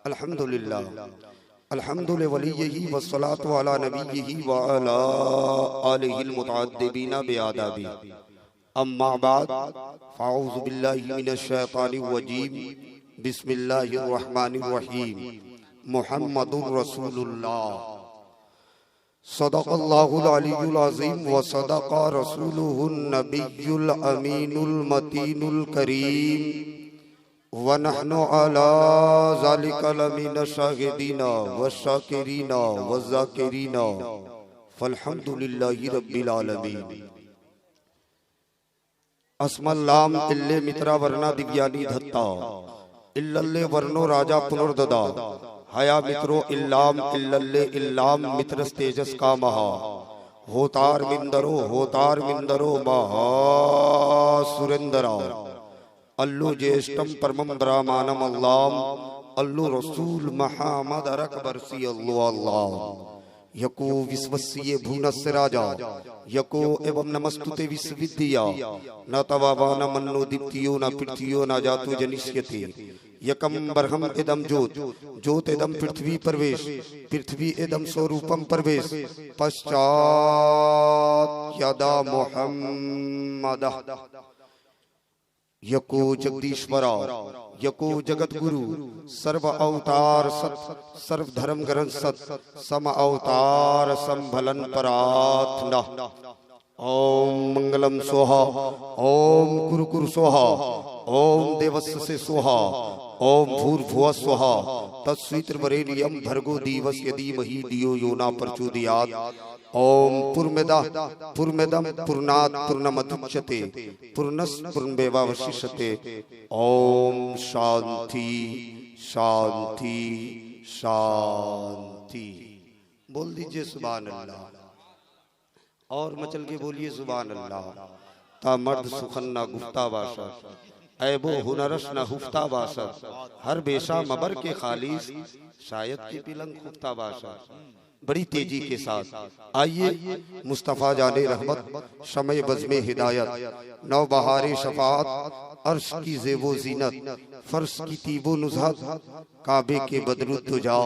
अल्हम्दुलिल्लाह अल्हम्दुलिल्लाह वलिय्यिही वस्सलातु अला नबिय्यिही व अला आलिहिल मुतअद्दिबीना बिआदाबी अम्मा बाद फ़अऊज़ु बिल्लाहि मिनश शैतानिर रजीम बिस्मिल्लाहिर रहमानिर रहीम मुहम्मदुर रसूलुल्लाह सदक़ल्लाहुल अलियुल अज़ीम व सदक़ा रसूलुहुन नबियुल अमीनुल मतीनुल करीम व नहनु अला ज़ालिका लमिन शाहिदीना व शाकिरीना व ज़ाकिरीना फ़ल्हम्दुलिल्लाहि रब्बिल आलमीन। अस्मल्लाम इल्ले मित्रा वर्णा दिव्यानी धत्ता इल्लल्ले वर्णो राजा पुनर्ददा हया मित्रो इल्लाम इल्लल्ले इल्लाम मित्रस तेजस का महा होतार मिंदरो महा सुरेंदरा अल्लु ज्येष्ठम परमं ब्राह्मणम अल्लाम अल्लु रसूल मुहम्मद अकबरसी अल्लाह यको विश्वस्य भुवनस्य राजा यको एवं नमस्तुते विश्वविद्या न तवावा न मन्नो दीप्तियो न पृथ्वियो न जातो जनिष्यते यकम बर्हम इदम ज्योत इदम पृथ्वी परवेश पृथ्वी इदम स्वरूपम परवेश पश्चात यदा मुहम्मद यको जगदीश्वरा यको जगत गुरु सर्व अवतार सत सर्व धर्म ग्रंथ सत सम अवतार संभलन परात्ना ओम मंगलम सोहा ओम कुरु सोहा ओम देवस्य से सोहा ओम भूर्भुवः स्वहा तत्सवितुर्वरेण्यं भर्गो देवस्य धीमहि धियो यो न प्रचोदयात् ओम पूर्णमेदं पूर्णात् पूर्णमुदच्यते पूर्णस्य पूर्णमेवावशिष्यते ओम शांति शांति शांति। बोल दीजिए सुभान अल्लाह और मचल के बोलिए सुभान अल्लाह। ता मर्द सुखन्ना गुफ्ता बाशा ऐबो हुनरश न हुफ्ता बाशा हर बेशा मबर के खालिस शायद के पिलंग खुफ्ता बाशा। बड़ी तेजी के साथ आइए मुस्तफ़ा जाने रहमत शमय बज़्मे हिदायत नौ बहारे शफाअत अर्श की ज़ेबो ज़ीनत फर्श की तीबो नुज़हत काबे के बदरुद्दुजा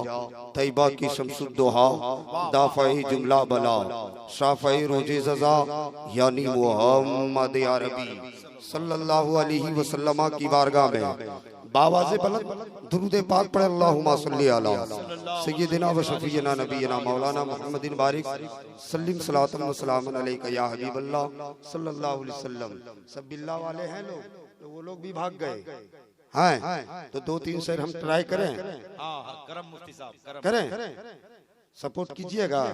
तैबा की शम्सुद्दुहा दाफ़ए जुमला बला शाफ़ए रोज़े ज़ज़ा यानी मुहम्मद अरबी सल्लल्लाहु अलैहि वसल्लम की बारगाह में बावाज़े बुलंद दुरूद पाक पढ़े अल्लाहुम्मा सल्ली अला सय्यिदिना व शफ़ीना नबीना मौलाना मुहम्मदिन बारिक सल्लिम सलातन व सलामन अलैका या हबीबल्लाह सल्लल्लाहु अलैहि वसल्लम। सब बिल्लाह वाले हैं लोग तो वो लोग भी भाग गए हैं तो दो तीन शेर हम ट्राई करें। करम मुफ्ती साहब करें सपोर्ट कीजिएगा।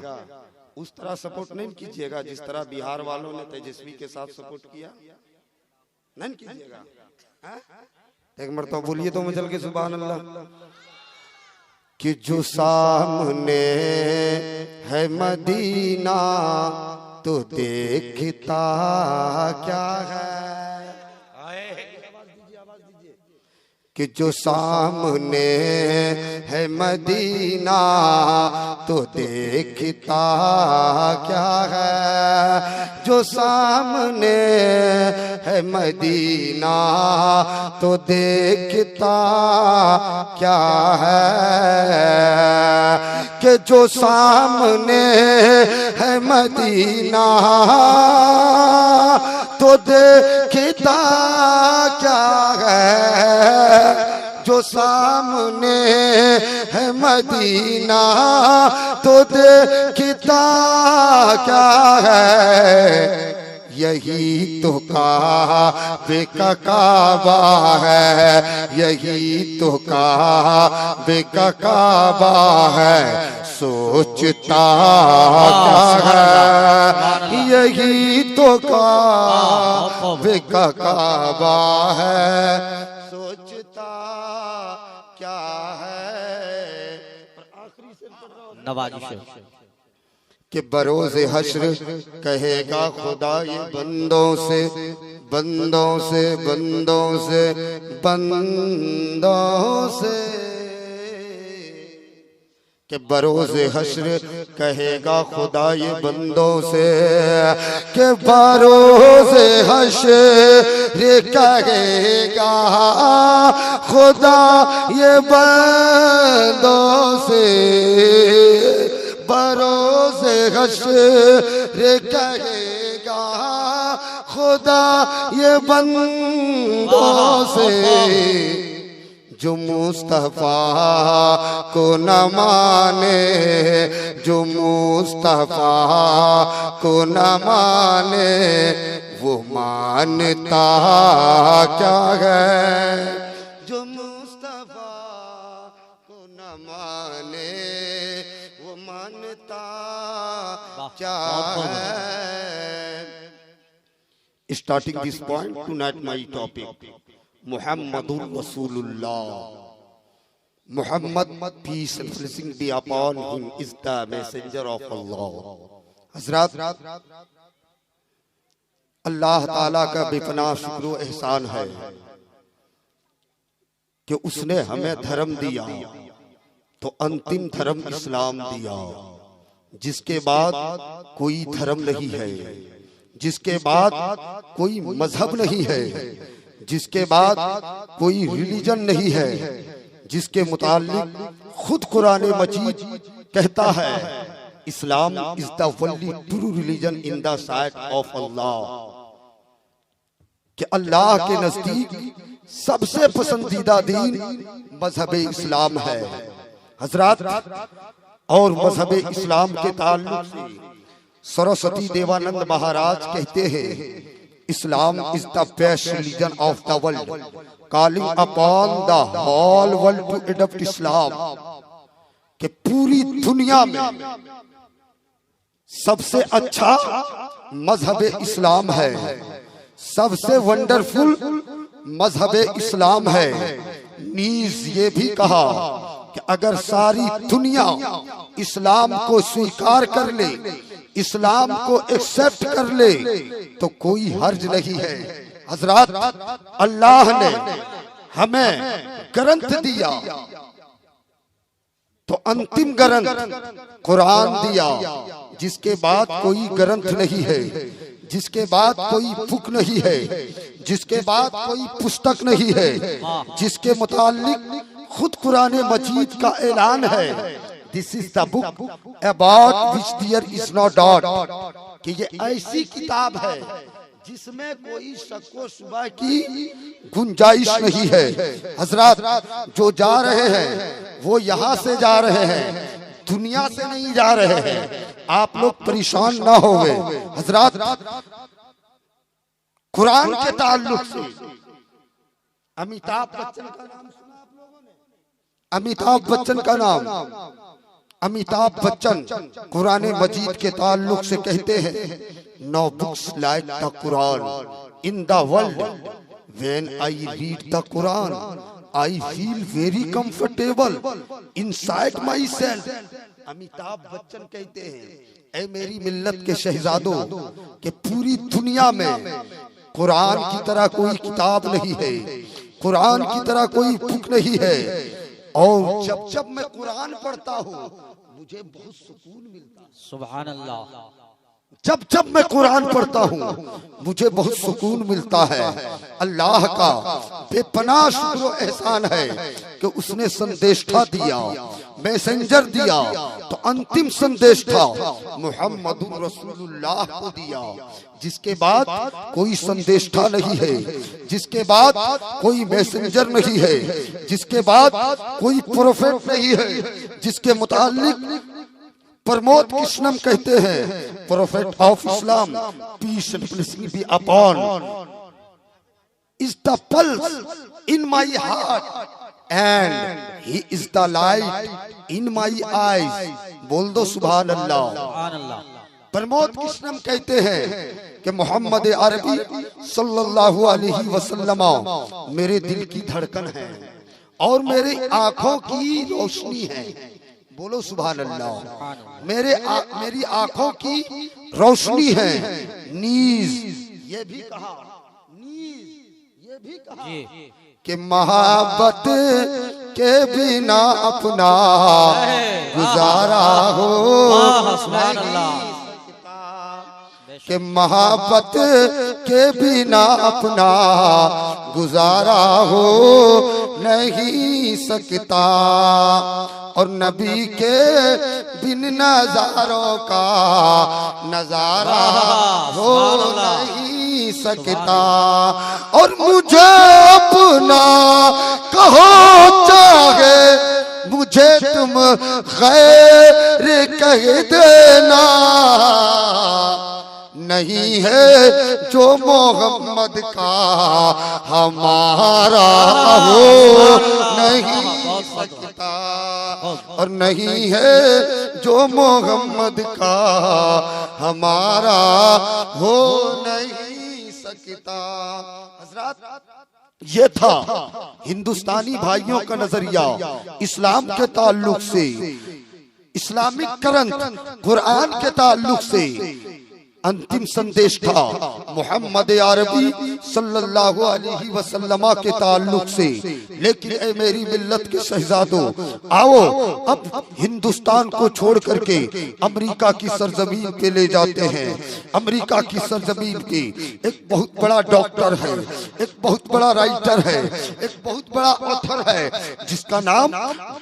उस तरह सपोर्ट नहीं कीजिएगा जिस तरह बिहार वालों ने तेजस्वी के साथ सपोर्ट किया नहीं कीजिएगा। एक मरतबा बोलिए तो मचल के सुभान अल्लाह। कि जो सामने है मदीना तो देखता क्या है। कि जो सामने है मदीना तो देखता क्या है। जो सामने है मदीना तो देखता क्या है। कि जो सामने है मदीना तो देखता क्या है। जो सामने है मदीना तो देखता क्या है। यही तो काबे का काबा है यही तो काबे का काबा है। सोचता क्या है यही तो काबे का काबा है। सोचता क्या है। नवाजिश कि बरोज़े हश्र कहेगा खुदा ये बंदों से बंदों से बंदों से बंदों से। कि बरोज़े हश्र कहेगा खुदा ये बंदों से। कि बरोज़े हश्र कहेगा खुदा ये बंदों बंदों से भरोसे हश्र कहेगा खुदा ये बंदों से जो मुस्तफा को न माने, जो मुस्तफा को न माने वो मानता क्या है। जो मुस्तफा को न माने वो मानता क्या है। Starting this point two night my topic Muhammadur Rasulullah. Muhammad, peace and blessing be upon him, is the messenger of Allah. हज़रात, अल्लाह ताला का बेपनाह शुक्र व एहसान है कि उसने हमें धर्म दिया तो अंतिम धर्म इस्लाम दिया, जिसके बाद कोई धर्म नहीं है, जिसके बाद कोई मजहब नहीं है, जिसके बाद कोई रिलीजन नहीं है, जिसके मुताल्लिक खुद कुरान मजीद कहता है Islam is the only true religion in the sight of Allah, कि अल्लाह के नजदीक सबसे पसंदीदा दीन मजहब इस्लाम है। हजरात, और मजहब इस्लाम के ताल्लुक से सरस्वती देवानंद महाराज कहते हैं Islam is the best religion of the world, calling upon the whole world to adopt Islam. कि पूरी दुनिया में सबसे अच्छा मजहब इस्लाम है, सबसे वंडरफुल मजहब इस्लाम है। नीज ये भी कहा कि अगर सारी दुनिया इस्लाम को स्वीकार कर ले, इस्लाम को एक्सेप्ट कर ले तो कोई हर्ज नहीं है। हजरात, अल्लाह ने हमें ग्रंथ दिया तो अंतिम ग्रंथ कुरान दिया, जिसके बाद कोई ग्रंथ नहीं है, जिसके बाद कोई बुक नहीं है, जिसके बाद कोई पुस्तक नहीं है, जिसके मुताल्लिक खुद कुरान मजीद का ऐलान है this is the book about which there is no doubt, कि ये ऐसी किताब है जिसमें कोई शक व शुबा की गुंजाइश नहीं है। हजरात, जो जा रहे हैं वो यहाँ से जा रहे हैं, दुनिया से नहीं जा रहे हैं। आप लोग परेशान ना होवे। हजरात, कुरान के ताल्लुक से अमिताभ बच्चन का नाम सुना आप लोगों ने? अमिताभ बच्चन का नाम, अमिताभ बच्चन कुरान मजीद के ताल्लुक से कहते हैं no books like the Quran in the world, when I read the Quran I feel very comfortable inside myself. Amitabh Bachchan कहते हैं, ऐ मेरी मिल्लत के शहजादों, कि पूरी दुनिया में कुरान की तरह कोई किताब नहीं है, कुरान की तरह कोई बुक नहीं है, और जब जब मैं कुरान पढ़ता हूँ मुझे बहुत सुकून मिलता है। सुभान अल्लाह। जब जब मैं कुरान पढ़ता हूँ मुझे बहुत सुकून मिलता है। अल्लाह का बेपनाह शुक्र व एहसान है कि उसने संदेशा दिया, मैसेंजर दिया, तो अंतिम संदेशा मुहम्मदुर रसूलुल्लाह को दिया, जिसके बाद कोई संदेशा नहीं है, जिसके बाद कोई मैसेंजर नहीं है, जिसके बाद कोई प्रोफेट नहीं है, जिसके मुताल्लिक प्रमोद कृष्णम कहते हैं prophet of Islam peace and blessing be upon is the pulse in my heart and he is the light in my eyes. बोल दो सुभान अल्लाह। प्रमोद कृष्णम कहते हैं कि मोहम्मद अरबी सल्लल्लाहु अलैहि वसल्लम मेरे दिल की धड़कन है और मेरी आंखों की रोशनी है। बोलो सुभान अल्लाह। मेरी आंखों की रोशनी है। नीज ये भी कहा, नीज ये भी कहा कि मोहब्बत के बिना अपना गुजारा हो नहीं, कि मोहब्बत के बिना अपना गुजारा हो नहीं सकता। और नबी के बिन नजारों का नजारा हो नहीं सकता। और मुझे अपना कहो चाहे मुझे तुम गैर कह देना, नहीं है जो मोहम्मद का हमारा हो नहीं सकता। और नहीं है जो मोहम्मद का हमारा हो नहीं सकता। हज़रात, ये था हिंदुस्तानी भाइयों का नजरिया इस्लाम के ताल्लुक से, इस्लामिक करंट कुरान के ताल्लुक से। अंतिम संदेश था मोहम्मद अरबी सल्लल्लाहु अलैहि वसल्लम के ताल्लुक से। लेकिन ए मेरी मिल्लत के शहजादों, आओ अब हिंदुस्तान को छोड़ करके अमेरिका की सरजमीन पे ले जाते हैं। अमेरिका की सरजमीन पे एक बहुत बड़ा डॉक्टर है, एक बहुत बड़ा राइटर है, एक बहुत बड़ा ऑथर है जिसका नाम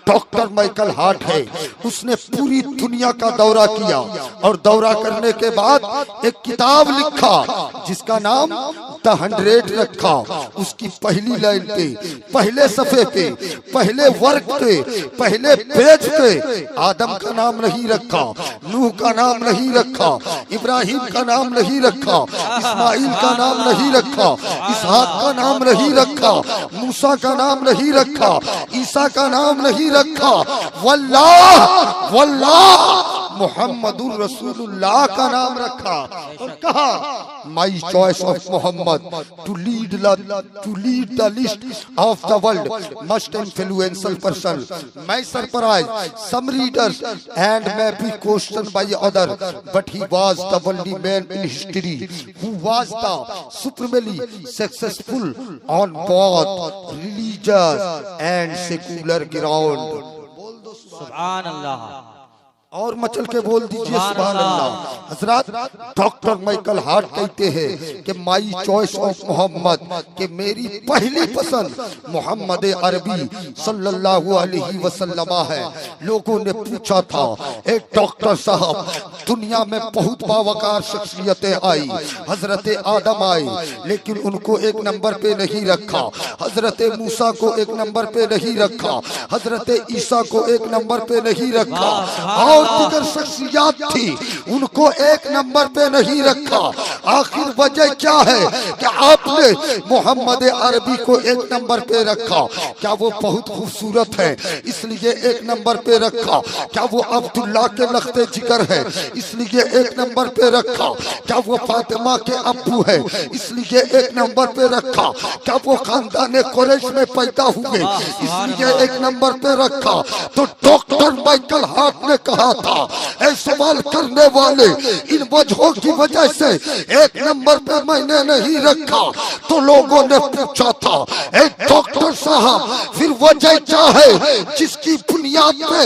डॉक्टर माइकल हार्ट है। उसने पूरी दुनिया का दौरा किया और दौरा करने के बाद एक किताब लिखा जिसका नाम द 100 रखा। उसकी पहली लाइन पे, पहले सफे पे, पहले वर्ग पे, पहले पेज पे आदम का नाम नहीं रखा, नूह का नाम नहीं रखा, इब्राहिम का नाम नहीं रखा, इस्माइल का नाम नहीं रखा, इसहाक का नाम नहीं रखा, मूसा का नाम नहीं रखा, ईसा का नाम नहीं रखा, वल्लाह वल्लाह मुहम्मदुर रसूलुल्लाह का नाम रखा और कहा my choice of Muhammad to lead the list of the world must influential person. May surprise some readers and may be question by other but he was the only man in history who was the supremely successful on both religious and secular ground. सुभान अल्लाह। और मचल के बोल दीजिए सुभान अल्लाह। हजरत, doctor Michael Hart कहते हैं कि माई चॉइस ऑफ मोहम्मद, कि मेरी पहली पसंद मोहम्मद अरबी सल्लल्लाहु अलैहि वसल्लम है। लोगों ने पूछा था, एक डॉक्टर साहब, दुनिया में बहुत बावकार शख्सियतें आई, हजरत आदम आए लेकिन उनको एक नंबर पे नहीं रखा, हजरत मूसा को एक नंबर पे नहीं रखा, हजरत ईसा को एक नंबर पे नहीं रखा, और दीगर शख्सियत थी उनको एक नंबर पे नहीं रखा। आखिर वजह क्या है कि आपने मोहम्मद अरबी को एक नंबर पे रखा? क्या वो बहुत खूबसूरत है इसलिए एक नंबर पे रखा? क्या वो अब्दुल्ला के लख्ते जिगर है इसलिए एक नंबर पे रखा? क्या वो फातिमा के अब्बू है इसलिए एक नंबर पे रखा? क्या वो खानदान कुरैश में पैदा हुए इसलिए एक नंबर पे रखा? तो डॉक्टर माइकल हार्ट ने कहा था, ऐ सवाल करने वाले, इन वजहों की वजह से एक नंबर पे मैंने नहीं रखा। तो लोगों ने पूछा था, ऐ डॉक्टर साहब, फिर वजह क्या है जिसकी बुनियाद पे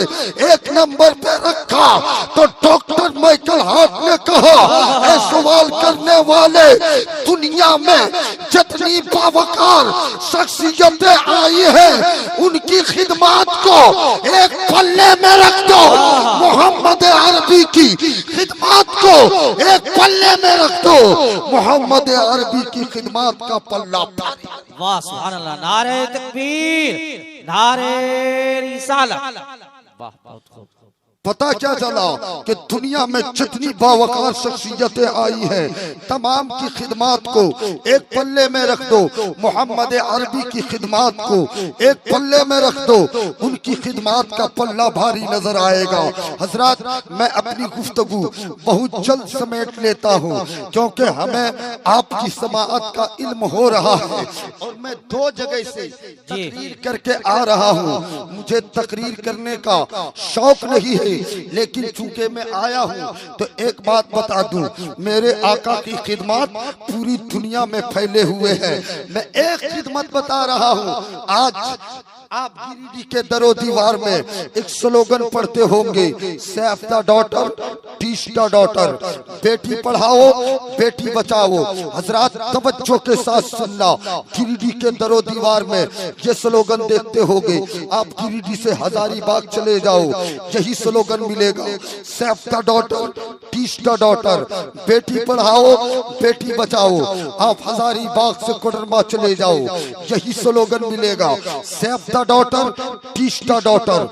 एक नंबर पे रखा? तो डॉक्टर माइकल हार्ट ने कहा, ऐ सवाल करने वाले, दुनिया में जितनी बावकार शख्सियतें आई हैं उनकी खिदमत को एक पल्ले में रख दो, मोहम्मद अरबी की खिदमत को एक पल्ले में रख दो, मोहम्मद अरबी की खिदमत का पल्ला भारी। वाह सुभान अल्लाह। नारे तकबीर, नारे रिसालत। वाह बहुत खूब। पता क्या चला कि दुनिया में जितनी बावकार शख्सियतें आई हैं तमाम की खिदमत को एक पल्ले में रख दो, मोहम्मद अरबी की खिदमत को एक पल्ले में रख दो, उनकी खिदमत का पल्ला भारी नजर आएगा। हजरत, मैं अपनी गुफ्तगू बहुत जल्द समेट लेता हूँ क्योंकि हमें आपकी समाअत का इल्म हो रहा है और मैं 2 जगह से तकरीर करके आ रहा हूँ। मुझे तकरीर करने का शौक नहीं है, लेकिन चूंकि मैं आया हूँ तो एक बात बता दूं, मेरे आका की खिदमत पूरी दुनिया में फैले हुए हैं। मैं एक खिदमत बता रहा हूँ। आज आप गिरिडीह के दरो दीवार में एक स्लोगन पढ़ते होंगे, safe the daughter, teach the daughter, Beti Padhao Beti Bachao. हजरात तवज्जो के साथ सुनना, गिरिडीह के दरो दीवार में ये स्लोगन देखते होगे। आप गिरिडीह से हजारीबाग चले जाओ, यही स्लोगन मिलेगा, save the daughter teach the daughter, Beti Padhao Beti Bachao. आप हजारीबाग से कोडरमा चले जाओ, यही स्लोगन मिलेगा, save the daughter teach the daughter,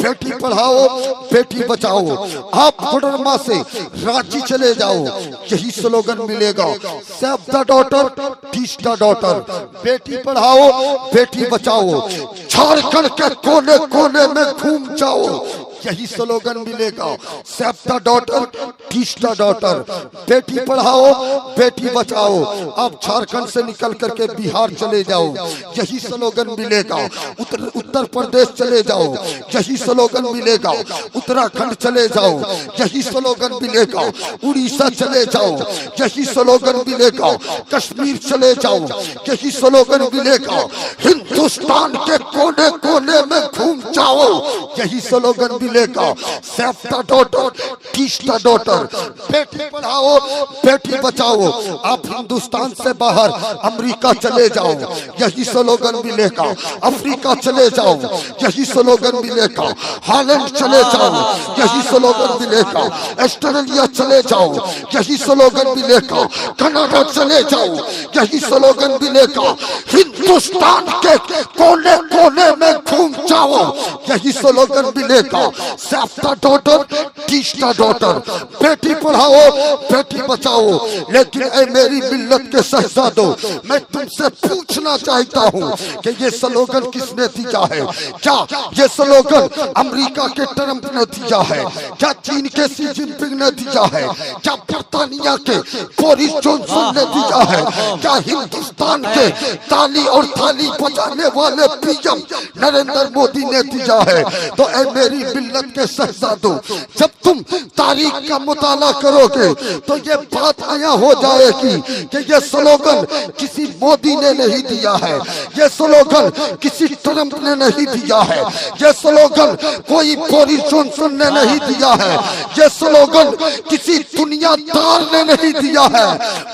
Beti Padhao Beti Bachao. आप कोडरमा से रांची चले जाओ, यही स्लोगन मिलेगा, save the daughter teach the daughter, Beti Padhao Beti Bachao. Jharkhand के कोने कोने में घूम जाओ, यही स्लोगन मिलेगा, save the daughter teach the daughter, Beti Padhao Beti Bachao. आप झारखंड से निकल करके बिहार चले जाओ, यही स्लोगन मिलेगा। उत्तर प्रदेश चले जाओ, यही स्लोगन मिलेगा। उत्तराखंड चले जाओ, यही स्लोगन मिलेगा। उड़ीसा चले जाओ, यही स्लोगन मिलेगा। कश्मीर चले जाओ, यही स्लोगन मिलेगा। हिंदुस्तान के कोने कोने में घूम जाओ, यही स्लोगन मिलेगा, save the daughter teach the daughter, Beti Padhao Beti Bachao. आप हिंदुस्तान से बाहर अमेरिका चले जाओ, यही स्लोगन मिलेगा। अफ्रीका चले जाओ, यही स्लोगन मिलेगा। हॉलैंड चले जाओ, यही स्लोगन मिलेगा। ऑस्ट्रेलिया चले जाओ, यही स्लोगन मिलेगा। कनाडा चले जाओ, यही स्लोगन मिलेगा। हिंदुस्तान के कोने कोने में घूम जाओ, यही स्लोगन मिलेगा, save the daughter teach the daughter, Beti Padhao Beti Bachao. लेकिन ऐ मेरी मिल्लत के शहजादों, मैं तुमसे पूछना चाहता हूँ कि ये स्लोगन किसने दिया है? क्या ये स्लोगन अमेरिका के ट्रंप ने दिया है? क्या चीन के शी जिनपिंग ने दिया है? क्या बर्तानिया के बोरिस जॉनसन ने दिया है? क्या हिंदुस्तान के ताली और थाली बजाने वाले पीएम नरेंद्र मोदी ने दिया है? तो ऐ मेरी मिल्लत के शहजादों, जब तुम तारीख का मुताला करोगे तो ये बात आया हो जाएगी कि ये स्लोगन किसी मोदी ने नहीं दिया है, ये स्लोगन किसी ट्रंप ने नहीं दिया है, ये स्लोगन कोई बोरिस जॉनसन ने नहीं दिया है, ये स्लोगन किसी दुनियादार ने नहीं दिया है,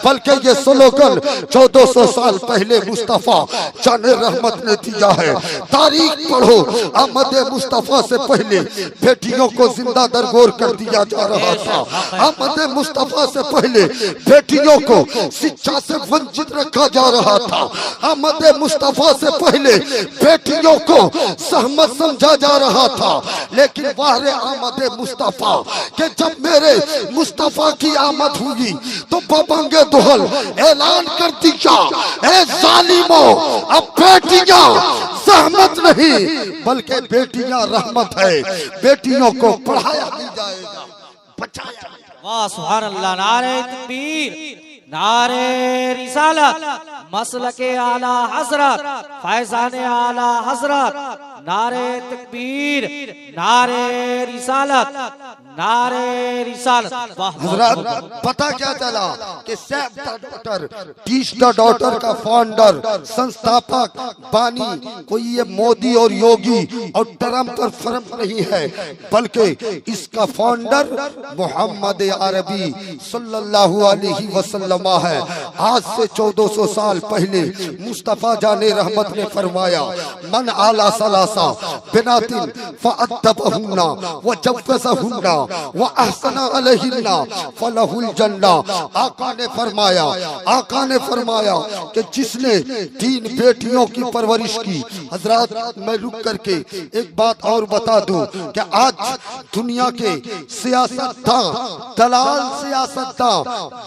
बल्कि ये स्लोगन 1400 साल पहले मुस्तफा जाने रहमत ने दिया है। तारीख पढ़ो, अहमद मुस्तफा से पहले बेटियों को जिंदा दरगोर कर दिया जा रहा था। अहमद मुस्तफा से पहले बेटियों को शिक्षा से वंचित रखा जा रहा था। अहमद मुस्तफा से पहले बेटियों को सहमत समझा जा रहा था। लेकिन वारे अहमद मुस्तफा के जब मेरे मुस्तफा की आमद हुई तो बबंगे दुहल ऐलान कर दिया, ए जालिमों, अब बेटियां सहमत नहीं बल्कि बेटियां रहमत है, बेटियों को पढ़ाया भी जाएगा, बचाया। वाह सुभान अल्लाह, नारे तकबीर, नारे रिसालत, मसलके आला हजरत, फैजाने आला हजरत, नारे तकबीर, नारे रिसालत, नारे रिसालत। हजरत पता क्या चला कि save the daughter teach the daughter का फाउंडर, संस्थापक, बानी कोई ये मोदी और योगी और ट्रंप और फर्क नहीं है, बल्कि इसका फाउंडर मोहम्मद अरबी सल्लल्लाहु अलैहि वसल्लम है। आज से 1400 साल पहले मुस्तफा जाने रहमत ने फरमाया, मन आला सलासा बिनातिन फअद्दबहुन्ना व जव्वज़हुन्ना व अहसना अलैहिन्ना फलहुल जन्ना। आका ने फरमाया कि जिसने 3 बेटियों की परवरिश की। हजरत मैं रुक करके एक बात और बता दूं कि आज दुनिया के सियासतदान, दलाल सियासतदान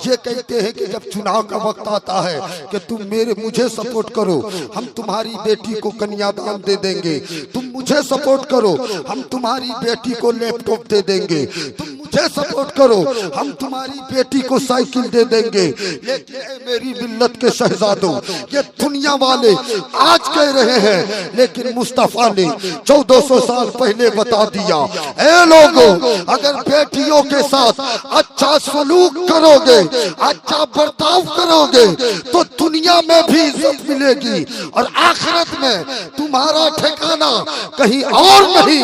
ये कहते हैं कि जब चुनाव का वक्त आता है कि तुम मुझे सपोर्ट करो, हम तुम्हारी बेटी को कन्यादान दे देंगे, तुम मुझे सपोर्ट करो, हम तुम्हारी बेटी को लैपटॉप दे देंगे, तुम मुझे सपोर्ट करो, हम तुम्हारी बेटी को साइकिल दे देंगे। लेकिन मेरी मिल्लत के शहजादों, ये दुनिया वाले आज कह रहे हैं, लेकिन मुस्तफा ने 1400 साल पहले बता दिया, ए लोगों, अगर बेटियों के साथ अच्छा सलूक करोगे, अच्छा बर्ताव करोगे तो दुनिया में भी इज्जत मिलेगी और आखिरत में तुम्हारा ठिकाना कहीं और नहीं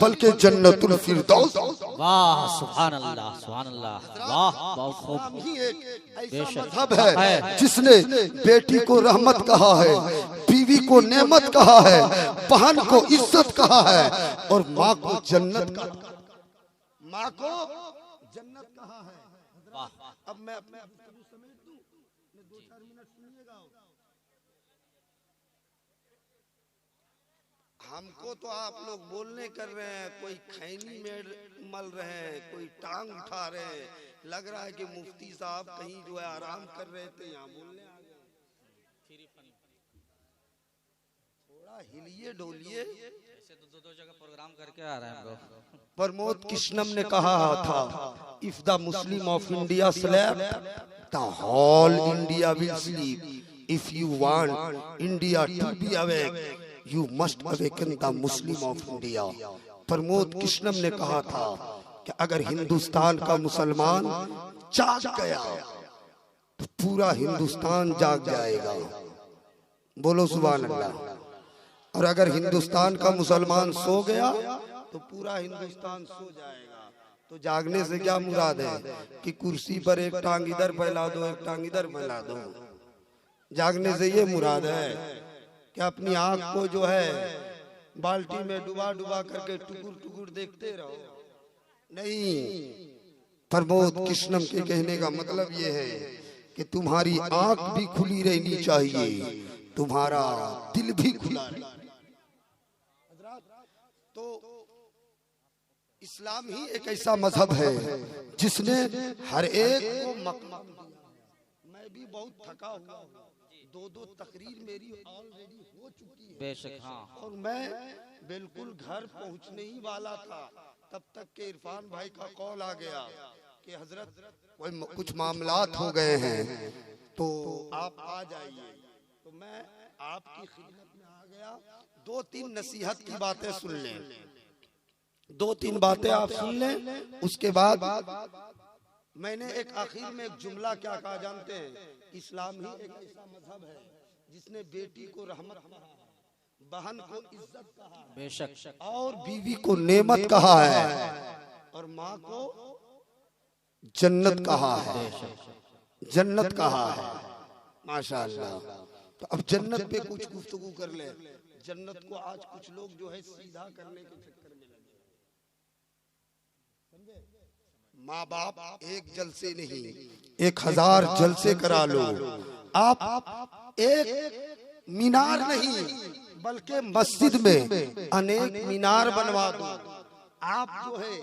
बल्कि जन्नतुल फिरदौस। वाह सुभान अल्लाह वाह बहुत खूब। ही एक ऐसा बेशक। मजहब है जिसने बेटी को रहमत कहा है, बीवी को नेमत कहा है, बहन को इज्जत कहा है और माँ को जन्नत कहा, माँ को जन्नत कहा है। अब मैं अपने समेट दूं, 2-4 मिनट सुनिएगा। हमको तो आप लोग बोलने कर रहे हैं, कोई खैनी में मल रहे हैं, कोई टांग उठा रहे हैं, लग रहा है कि मुफ्ती साहब कहीं जो है आराम कर रहे थे, यहाँ बोलने आ गए। थोड़ा हिलिए डोलिए, दो जगह प्रोग्राम करके आ रहे हैं हम लोग। प्रमोद कृष्णम ने कहा था, if the Muslim of India sleep the whole India will sleep, if you want India to be awake you must awaken the Muslim of India. Pramod Krishnam ने कहा था कि अगर हिंदुस्तान का मुसलमान जाग गया तो पूरा हिंदुस्तान जाग जाएगा। बोलो सुभान अल्लाह। और अगर हिंदुस्तान का मुसलमान सो गया तो पूरा हिंदुस्तान सो जाएगा। तो जागने से क्या मुराद है कि कुर्सी पर एक टांग इधर फैला दो, एक टांग इधर फैला दो। जागने से ये मुराद है कि अपनी आंख को जो है बाल्टी में डुबा डुबा करके टुकुर टुकुर देखते रहो। नहीं, प्रमोद कृष्णम के कहने का मतलब ये है कि तुम्हारी आंख भी खुली रहनी चाहिए, तुम्हारा दिल भी खुला। तो इस्लाम ही एक ऐसा मजहब है जिसने हर एक को मकसद दिया। मैं भी बहुत थका हुआ हूँ, 2 तकरीर मेरी ऑलरेडी हो चुकी है। बेशक हाँ। और मैं बिल्कुल घर पहुंचने ही वाला था, तब तक के इरफान भाई का कॉल आ गया कि हजरत कोई कुछ मामलात हो गए हैं तो आप आ जाइए। तो मैं आपकी खिदमत में आ गया। 2-3 नसीहत की बातें सुन लें, 2-3 बातें आप सुन लें। उसके बाद मैंने एक आखिर में एक जुमला क्या कहा जानते हैं? इस्लाम ही एक ऐसा मजहब है जिसने बेटी को रहमत कहा, बहन को इज्जत कहा, बेशक, और बीवी को नेमत कहा है, और माँ को जन्नत कहा है। जन्नत कहा है, माशाअल्लाह। तो अब जन्नत पे कुछ गुफ्तगू कर ले। जन्नत को आज कुछ लोग जो है सीधा करने के चक्कर में लगे। माँ बाप एक जलसे नहीं, 1000 जलसे करा लो। आप एक मीनार नहीं बल्कि मस्जिद में अनेक मीनार बनवा दो। आप जो है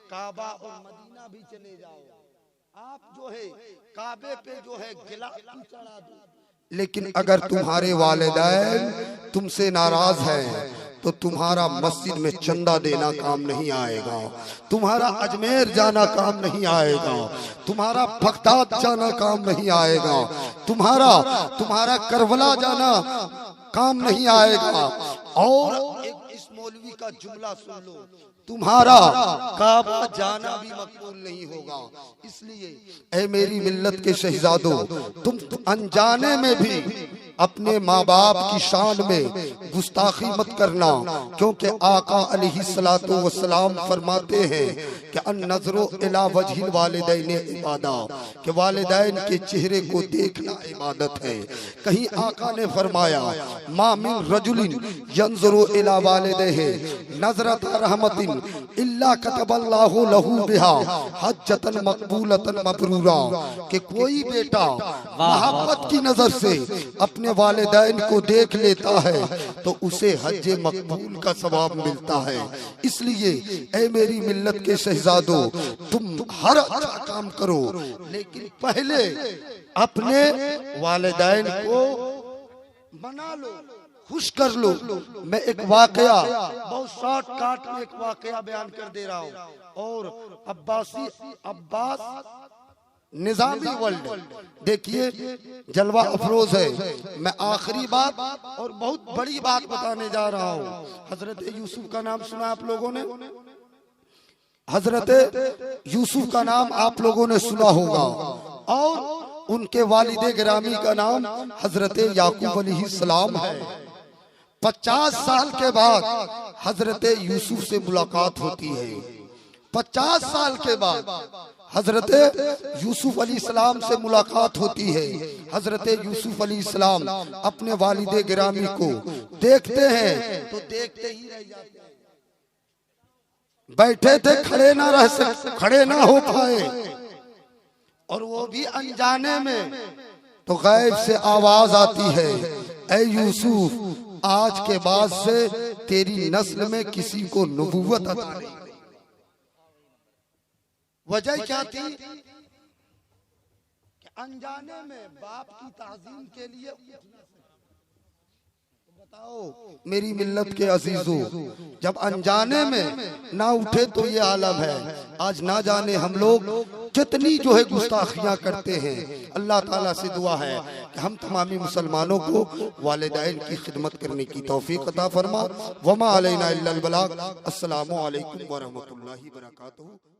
काबा और मदीना भी चले जाओ, आप जो है काबे पे जो है गिला चढ़ा दो। लेकिन अगर तुम्हारे वालिदैन तुमसे नाराज हैं तो तुम्हारा मस्जिद में चंदा देना काम नहीं आएगा, तुम्हारा अजमेर जाना काम नहीं आएगा, तुम्हारा बगदाद जाना काम नहीं आएगा, तुम्हारा करबला जाना काम नहीं आएगा। और एक इस मौलवी का जुमला सुन लो, तुम्हारा काबा जाना भी मकबूल नहीं होगा। इसलिए ऐ मेरी मिल्लत के शहजादों, तुम अनजाने में भी अपने माँ बाप की शान में गुस्ताखी मत करना, क्योंकि आका अलैहिस्सलातु वस्सलाम फरमाते हैं कि अन नज़रो इला वजहिल वालिदैन इबादा, कि वालिदैन के चेहरे को देखना इबादत है। कहीं आका ने फरमाया मा मिन रजुलिन यंज़ुरु इला वालिदैहि नज़रत रहमतिन इल्ला कतबल्लाहु लहू बिहा हज्जतन मकबूलतन मबरूरा, कि कोई बेटा मोहब्बत की नजर से अपने वालिदैन को देख लेता है तो उसे हज मकबूल का सवाब मिलता है। इसलिए ऐ मेरी मिल्लत के शहजादों, तुम हर अच्छा काम करो, लेकिन पहले अपने वालिदैन को मना लो, खुश कर लो। मैं एक वाकया बहुत शॉर्टकट में एक वाकया बयान कर दे रहा हूँ। और अब्बास निजामी वर्ल्ड देखिए, जलवा अफरोज है। मैं आखिरी बात और बहुत बड़ी बात बताने जा रहा हूँ। हजरत यूसुफ का नाम सुना आप लोगों ने? हजरत यूसुफ का नाम आप लोगों ने सुना होगा, और उनके वालिदे गिरामी का नाम हजरत याकूब अलैहिस्सलाम है। 50 साल के बाद हजरत यूसुफ से मुलाकात होती है। 50 साल के बाद हजरत यूसुफ अलैहिस्सलाम से मुलाकात होती है। हजरत यूसुफ अलैहिस्सलाम अपने वालिदे गिरामी को देखते हैं तो देखते ही रह जाते हैं। बैठे थे, खड़े ना हो पाए, और वो भी अनजाने में। तो गैब से आवाज आती है, ऐ यूसुफ, आज के बाद से तेरी नस्ल में किसी को नबूवत अता नहीं। वजह क्या थी कि अनजाने में बाप की ताज़ीम के लिए बताओ मेरी मिल्लत के अजीजों, जब अनजाने में ना उठे तो ये आलम है। आज ना जाने हम लोग कितनी जो है गुस्ताखियां करते हैं। अल्लाह ताला से दुआ है कि हम तमामी मुसलमानों को वालिदैन की खिदमत करने की तौफीक अता फरमा। वमा अलैना इल्लल बलाग। अस्सलामु अलैकुम व रहमतुल्लाहि व बरकातहू।